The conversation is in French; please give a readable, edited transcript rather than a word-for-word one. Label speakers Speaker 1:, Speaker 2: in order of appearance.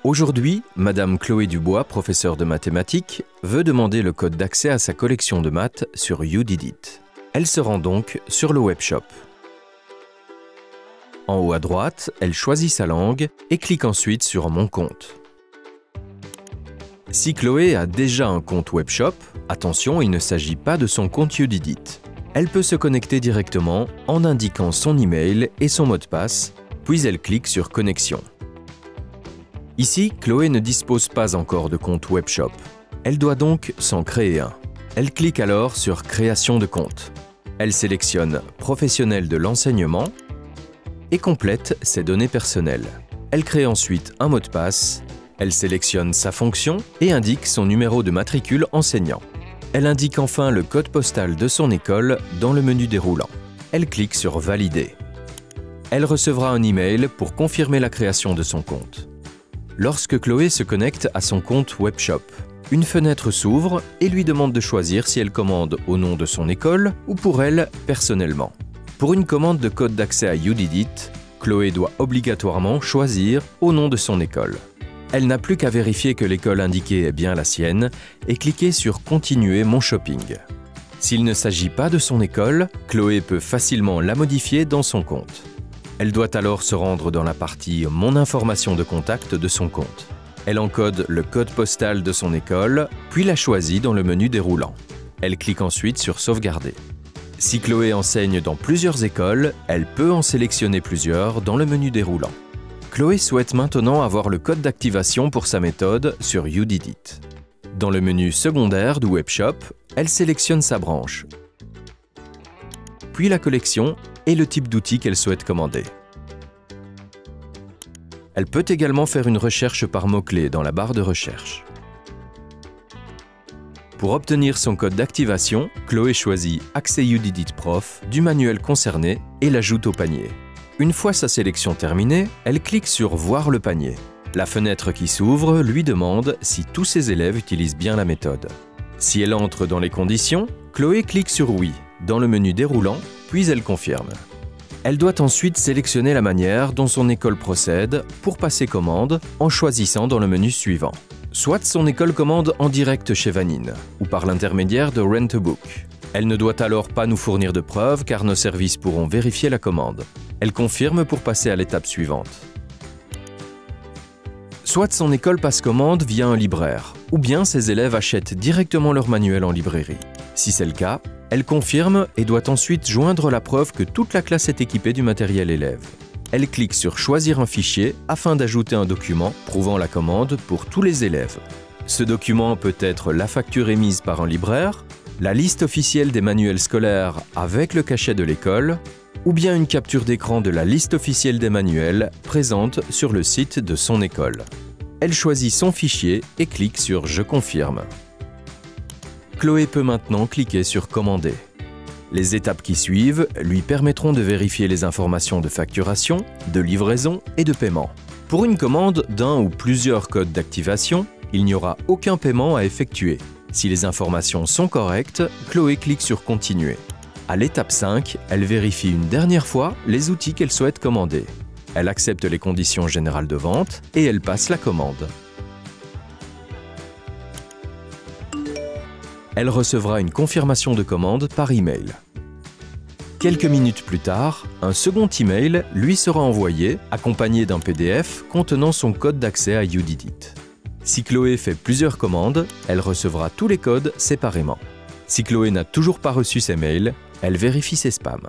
Speaker 1: Aujourd'hui, Madame Chloé Dubois, professeure de mathématiques, veut demander le code d'accès à sa collection de maths sur YouDidIt. Elle se rend donc sur le webshop. En haut à droite, elle choisit sa langue et clique ensuite sur « Mon compte ». Si Chloé a déjà un compte webshop, attention, il ne s'agit pas de son compte YouDidIt. Elle peut se connecter directement en indiquant son email et son mot de passe, puis elle clique sur « Connexion ». Ici, Chloé ne dispose pas encore de compte webshop. Elle doit donc s'en créer un. Elle clique alors sur « Création de compte ». Elle sélectionne « Professionnel de l'enseignement » et complète ses données personnelles. Elle crée ensuite un mot de passe, elle sélectionne sa fonction et indique son numéro de matricule enseignant. Elle indique enfin le code postal de son école dans le menu déroulant. Elle clique sur « Valider ». Elle recevra un email pour confirmer la création de son compte. Lorsque Chloé se connecte à son compte webshop, une fenêtre s'ouvre et lui demande de choisir si elle commande au nom de son école ou pour elle personnellement. Pour une commande de code d'accès à YouDidIt, Chloé doit obligatoirement choisir au nom de son école. Elle n'a plus qu'à vérifier que l'école indiquée est bien la sienne et cliquer sur « Continuer mon shopping ». S'il ne s'agit pas de son école, Chloé peut facilement la modifier dans son compte. Elle doit alors se rendre dans la partie « Mon information de contact » de son compte. Elle encode le code postal de son école, puis la choisit dans le menu déroulant. Elle clique ensuite sur « Sauvegarder ». Si Chloé enseigne dans plusieurs écoles, elle peut en sélectionner plusieurs dans le menu déroulant. Chloé souhaite maintenant avoir le code d'activation pour sa méthode sur YouDidIt. Dans le menu secondaire du webshop, elle sélectionne sa branche, puis la collection et le type d'outil qu'elle souhaite commander. Elle peut également faire une recherche par mots-clés dans la barre de recherche. Pour obtenir son code d'activation, Chloé choisit « Accès YouDidIt Prof » du manuel concerné et l'ajoute au panier. Une fois sa sélection terminée, elle clique sur « Voir le panier ». La fenêtre qui s'ouvre lui demande si tous ses élèves utilisent bien la méthode. Si elle entre dans les conditions, Chloé clique sur « Oui » dans le menu déroulant, puis elle confirme. Elle doit ensuite sélectionner la manière dont son école procède pour passer commande en choisissant dans le menu suivant. Soit son école commande en direct chez Vanine ou par l'intermédiaire de Rent a Book. Elle ne doit alors pas nous fournir de preuves car nos services pourront vérifier la commande. Elle confirme pour passer à l'étape suivante. Soit son école passe commande via un libraire, ou bien ses élèves achètent directement leur manuel en librairie. Si c'est le cas, elle confirme et doit ensuite joindre la preuve que toute la classe est équipée du matériel élève. Elle clique sur « Choisir un fichier » afin d'ajouter un document prouvant la commande pour tous les élèves. Ce document peut être la facture émise par un libraire, la liste officielle des manuels scolaires avec le cachet de l'école, ou bien une capture d'écran de la liste officielle des manuels présente sur le site de son école. Elle choisit son fichier et clique sur « Je confirme ». Chloé peut maintenant cliquer sur « Commander ». Les étapes qui suivent lui permettront de vérifier les informations de facturation, de livraison et de paiement. Pour une commande d'un ou plusieurs codes d'activation, il n'y aura aucun paiement à effectuer. Si les informations sont correctes, Chloé clique sur « Continuer ». À l'étape 5, elle vérifie une dernière fois les outils qu'elle souhaite commander. Elle accepte les conditions générales de vente et elle passe la commande. Elle recevra une confirmation de commande par email. Quelques minutes plus tard, un second email lui sera envoyé, accompagné d'un PDF contenant son code d'accès à YouDidIt. Si Chloé fait plusieurs commandes, elle recevra tous les codes séparément. Si Chloé n'a toujours pas reçu ses mails, elle vérifie ses spams.